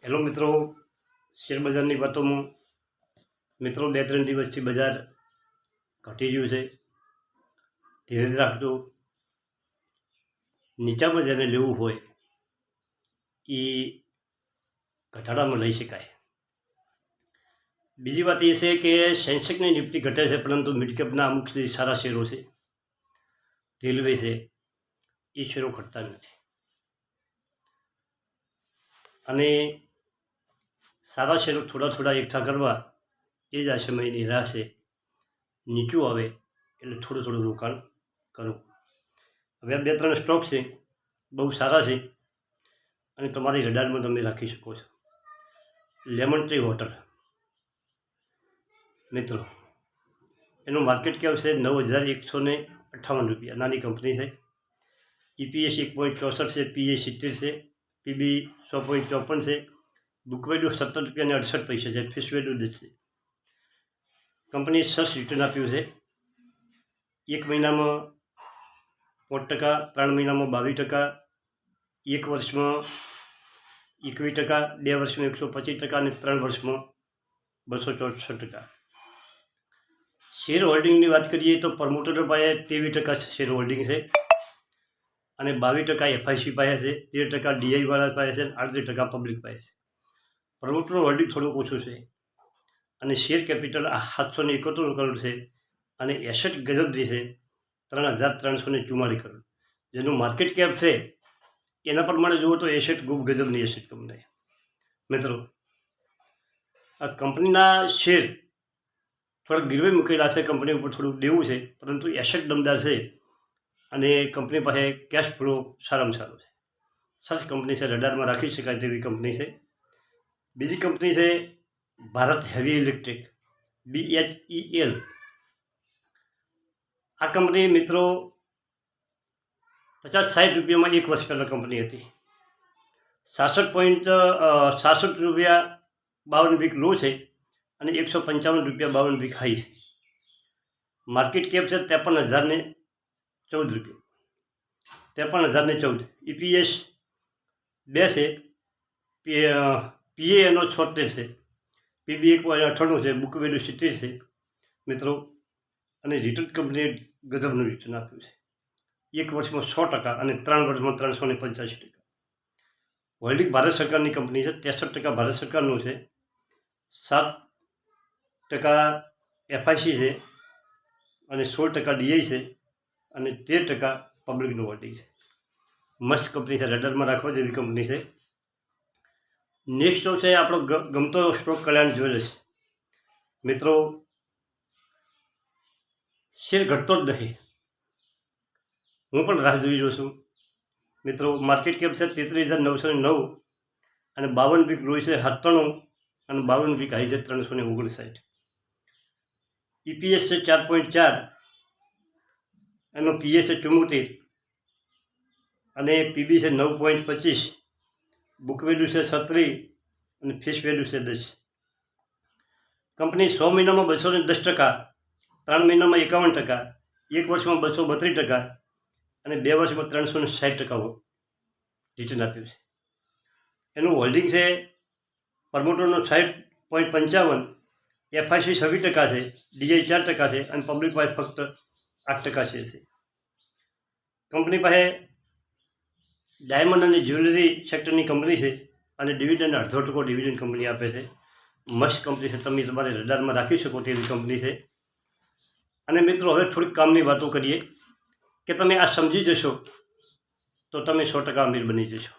Hello મિત્રો, share બજારની વાતોમાં મિત્રો 2-3 દિવસથી બજાર ઘટી રહ્યું છે. ધીરે ધીરે રાખજો. નીચામાં જેને લેવું હોય એ ઘટાડામાં લઈ શકાય. બીજી વાત એ છે કે સેન્સેક્સની નિફ્ટી ઘટે છે, પરંતુ મિડકેપના અમુક જે સારા શેરો છે, રેલવે છે, એ શેરો ઘટતા નથી. અને સારા શેરો થોડા એકઠા કરવા એ જ આ સમયની રાહ છે. નીચું આવે એટલે થોડું રોકાણ કરો. હવે આ 2-3 સ્ટોક છે, બહુ સારા છે અને તમારી રડારમાં તમે રાખી શકો છો. લેમન ટ્રી હોટલ મિત્રો, એનું માર્કેટ કેપ છે 9,158 રૂપિયા. નાની કંપની છે. EPS 1.64 છે, PE 70 છે, PB 100.54 છે, બુક વેલ્યુ 17.68 રૂપિયા છે, ફિક્સ વેલ્યુ 10 છે. કંપનીએ 6 રિટર્ન આપ્યું છે. 1 મહિનામાં 5%, 3 મહિનામાં 22%, 1 વર્ષમાં 21%, 2 વર્ષમાં 125% અને 3 વર્ષમાં 264%. શેર હોલ્ડિંગની વાત કરીએ તો પ્રમોટરો પાસે 23% શેર હોલ્ડિંગ છે અને 22% FIC પાસે છે, 13% DI વાળા પાસે છે, 38% પબ્લિક પાસે છે. પ્રમોટરનું હોલ્ડિંગ થોડુંક ઓછું છે અને શેર કેપિટલ 771 કરોડ છે અને એસેટ ગજબની છે 3,344 કરોડ. જેનું માર્કેટ કેપ છે એના પ્રમાણે જુઓ તો એસેટ ખૂબ ગજબની એસેટ કંપની. મિત્રો, આ કંપનીના શેર થોડાક ગીરવે મૂકેલા છે, કંપની ઉપર થોડુંક દેવું છે, પરંતુ એસેટ દમદાર છે અને કંપની પાસે કેશ ફ્લો સારામાં સારો છે. સરસ કંપની છે, રડારમાં રાખી શકાય તેવી કંપની છે. બીજી કંપની છે ભારત હેવી ઇલેક્ટ્રિક, BHEL. આ કંપની મિત્રો 50-60 રૂપિયામાં 1 વર્ષ પહેલાં કંપની હતી. 66 રૂપિયા 52 વીક લો છે અને 155 રૂપિયા 52 વીક હાઈ છે. માર્કેટ કેપ છે 53,014 રૂપિયા, 53,014. EPS 2 છે, PA એનો 76 છે, PB 1.98 છે, બુક વેલ્યુ 70 છે મિત્રો. અને રિટર્ન કંપનીએ ગજબનું રિટર્ન આપ્યું છે. 1 વર્ષમાં 100% અને 3 વર્ષમાં 385%. હોલ્ડિંગ ભારત સરકારની કંપની છે. 63% ભારત સરકારનું છે, 7% FIC છે અને 16% DI છે અને 13% પબ્લિકનું હોલ્ડિંગ છે. મસ્ત કંપની છે, રડારમાં રાખવા જેવી કંપની છે. નેક્સ્ટ સ્ટોક છે આપણો ગમતો સ્ટોક કલ્યાણ જ્વેલર્સ. મિત્રો, શેર ઘટતો જ નથી. હું પણ રાહ જોઈ રહ્યો છું. મિત્રો, માર્કેટ કેપ છે 33,909 અને 52 વીક લો છે 97 અને 52 વીક હાઈ છે 359. EPS છે 4.4, એનો PA છે 74 અને PB છે 9.25, બુક વેલ્યુ છે 17 અને ફેસ વેલ્યુ છે 10. કંપની 100 મહિનામાં 210%, 3 મહિનામાં 51%, 1 વર્ષમાં 232% અને 2 વર્ષમાં 360% રિટર્ન આપ્યું છે. એનું હોલ્ડિંગ છે પ્રમોટરનો 60.55, FIC 26% છે, DI 4% છે અને પબ્લિક પાસે ફક્ત 8% શેર છે. કંપની પાસે ડાયમંડ અને જ્વેલરી સેક્ટરની કંપની છે અને ડિવિડન્ડ 0.5% ડિવિડન્ડ કંપની આપે છે. મસ્ત કંપની છે, તમે તમારે રડારમાં રાખી શકો તેવી કંપની છે. અને મિત્રો, હવે થોડીક કામની વાતો કરીએ કે તમે આ સમજી જશો તો તમે 100% અમીર બની જશો.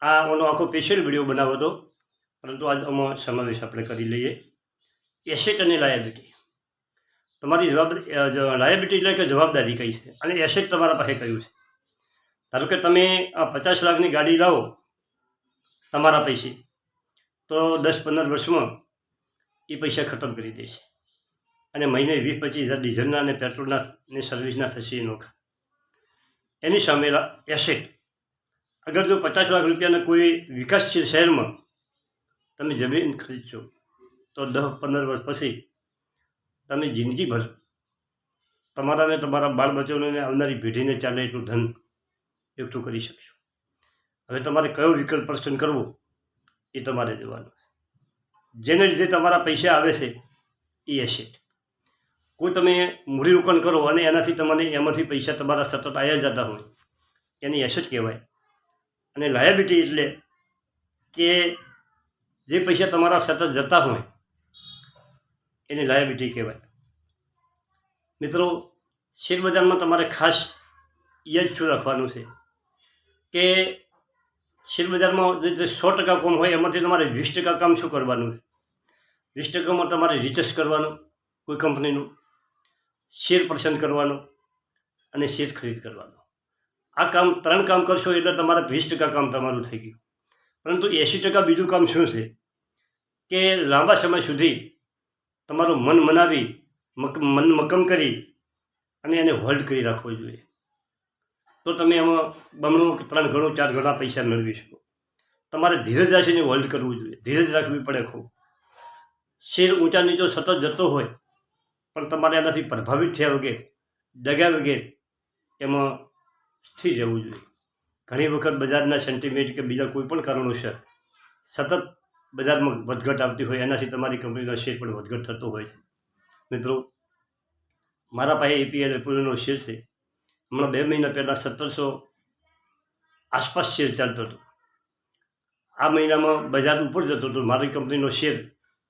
આનો આખો સ્પેશિયલ વિડીયો બનાવ્યો હતો, પરંતુ આજ આમાં સમાવેશ આપણે કરી લઈએ. એસેટ અને લાયબિલિટી. તમારી લાયબિલિટી એટલે કે જવાબદારી કઈ છે અને એસેટ તમારા પાસે કયું છે. ધારો કે તમે 50 લાખની ગાડી લાવો તમારા પૈસે, તો 10-15 વર્ષમાં એ પૈસા ખતમ કરી દેશે અને મહિને 20-25 હજાર ડીઝલના અને પેટ્રોલના ને સર્વિસના થશે એ નોખા. એની સામે એસેટ, અગર જો 50 લાખ રૂપિયાના કોઈ વિકાસશીલ શહેરમાં તમે જમીન ખરીદશો તો 10-15 વર્ષ પછી તમે જિંદગીભર તમારા ને તમારા બાળ બચ્ચાઓને આવનારી પેઢીને ચાલે એટલું ધન એકઠું કરી શકશો. હવે તમારે કયો વિકલ્પ પસંદ કરવો એ તમારે જોવાનું. જેને લીધે તમારા પૈસા આવે છે એ એસેટ. કોઈ તમે મૂડી રોકાણ કરો અને એનાથી તમને એમાંથી પૈસા તમારા સતત આવ્યા જતા હોય એની એસેટ કહેવાય. અને લાયબિલિટી એટલે કે જે પૈસા તમારા સતત જતા હોય એની લાયબિલિટી કહેવાય. મિત્રો, શેરબજારમાં તમારે ખાસ એ જ શું રાખવાનું છે કે શેરબજારમાં જે 100% કામ હોય એમાંથી તમારે 20% કામ શું કરવાનું છે. 20%માં તમારે રિસર્ચ કરવાનું, કોઈ કંપનીનું શેર પસંદ કરવાનો અને શેર ખરીદ કરવાનો. આ કામ 3 કામ કરશો એટલે તમારે 20% કામ તમારું થઈ ગયું. પરંતુ 80% બીજું કામ શું છે કે લાંબા સમય સુધી તમારું મન મનાવી મન મક્કમ કરી અને એને હોલ્ડ કરી રાખવો જોઈએ. તો તમે એમાં બમણું 3 ગણું 4 ગણા પૈસા મેળવી શકો. તમારે ધીરજ રાખીને હોલ્ડ કરવું જોઈએ. ધીરજ રાખવી પડે ખૂબ. શેર ઊંચા નીચો સતત જતો હોય પણ તમારે એનાથી પ્રભાવિત થયા વગર, ડગ્યા વગર એમાં સ્થિર રહેવું જોઈએ. ઘણી વખત બજારના સેન્ટિમેન્ટ કે બીજા કોઈ પણ કારણોસર સતત બજારમાં વધઘટ આવતી હોય એનાથી તમારી કંપનીનો શેર પણ વધઘટ થતો હોય છે. મિત્રો, મારા પાસે એપીએલ એપોલોનો શેર છે. હમણાં 2 મહિના પહેલાં 1700 આસપાસ શેર ચાલતો હતો. આ મહિનામાં બજાર ઉપર જતો હતો. મારી કંપનીનો શેર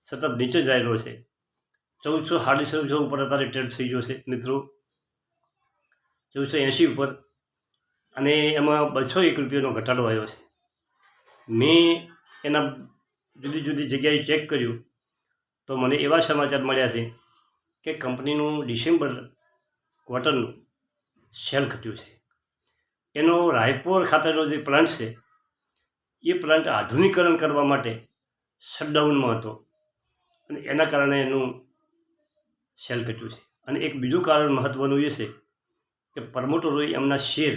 સતત નીચે જ આવેલો છે. 1400-1450 ઉપર અત્યારે ટ્રેડ થઈ ગયો છે. મિત્રો, 1480 ઉપર, અને એમાં 201 રૂપિયાનો ઘટાડો આવ્યો છે. મેં એના જુદી જુદી જગ્યાએ ચેક કર્યું તો મને એવા સમાચાર મળ્યા છે કે કંપનીનું ડિસેમ્બર ક્વાર્ટરનું સેલ ઘટ્યું છે. એનો રાયપુર ખાતેનો જે પ્લાન્ટ છે એ પ્લાન્ટ આધુનિકરણ કરવા માટે શટડાઉનમાં હતો અને એના કારણે એનું સેલ ઘટ્યું છે. અને એક બીજું કારણ મહત્ત્વનું એ છે કે પ્રમોટરોએ એમના શેર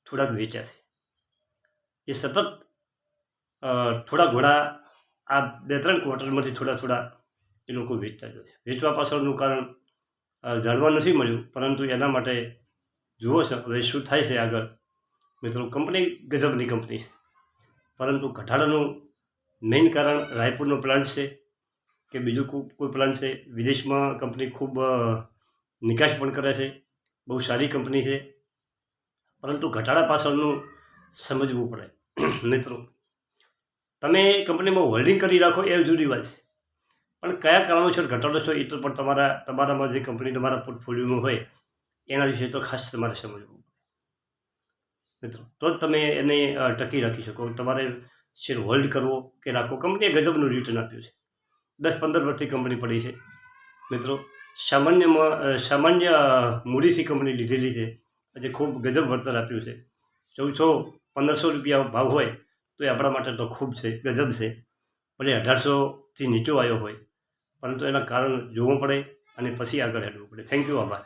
થોડાક વેચ્યા છે. એ સતત થોડા ઘણા આ 2-3 ક્વાર્ટરમાંથી થોડા એ લોકો વેચતા જ છે. વેચવા પાછળનું કારણ જાણવા નથી મળ્યું, પરંતુ એના માટે જુઓ છો હવે શું થાય છે આગળ. મિત્રો, કંપની ગજબની કંપની છે, પરંતુ ઘટાડાનું મેઇન કારણ રાયપુરનો પ્લાન્ટ છે કે બીજું કોઈ પ્લાન્ટ છે. વિદેશમાં કંપની ખૂબ નિકાસ પણ કરે છે, બહુ સારી કંપની છે, પરંતુ ઘટાડા પાછળનું સમજવું પડે. મિત્રો, તમે કંપનીમાં હોલ્ડિંગ કરી રાખો એ જુદી વાત છે, પણ કયા કારણોસર ઘટાડો છો એ તો પણ તમારામાં જે કંપની તમારા પોર્ટફોલિયોમાં હોય એના વિશે તો ખાસ તમારે સમજવું. મિત્રો, તો જ તમે એને ટકી રાખી શકો. તમારે શેર હોલ્ડ કરવો કે રાખવો. કંપનીએ ગજબનું રિટર્ન આપ્યું છે. 10-15 વર્ષથી કંપની પડી છે. મિત્રો, સામાન્ય મૂડીથી કંપની લીધેલી છે, આજે ખૂબ ગજબ વળતર આપ્યું છે. 1400-1500 રૂપિયા ભાવ હોય તો એ આપણા માટે તો ખૂબ છે, ગજબ છે. ભલે 1800થી નીચો આવ્યો હોય, પરંતુ એના કારણ જોવું પડે અને પછી આગળ હેડવું પડે. Thank you. આભાર.